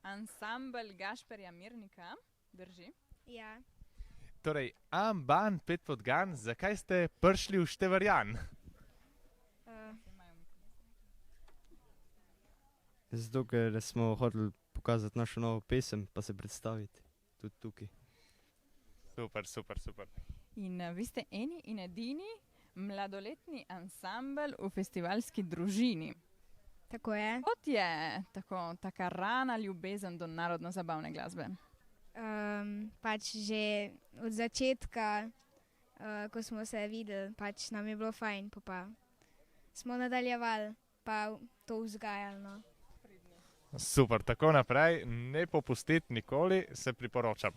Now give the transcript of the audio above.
ansambel Gašperja Mirnika, drži? Ja. Torej, Amban, Pet podgan, zakaj ste prišli v Števarjan? Zato, ker smo hoteli pokazati našo novo pesem, pa se predstaviti tudi tukaj. Super. In vi ste eni in edini mladoletni ansambel v festivalski družini. Tako je. Kot je taka rana ljubezen do narodno-zabavne glasbe? Pač že od začetka, ko smo se videli, pač nam je bilo fajn, pa smo nadaljevali, pa to vzgajali, no. Super, tako naprej, ne popustiti nikoli, se priporočam.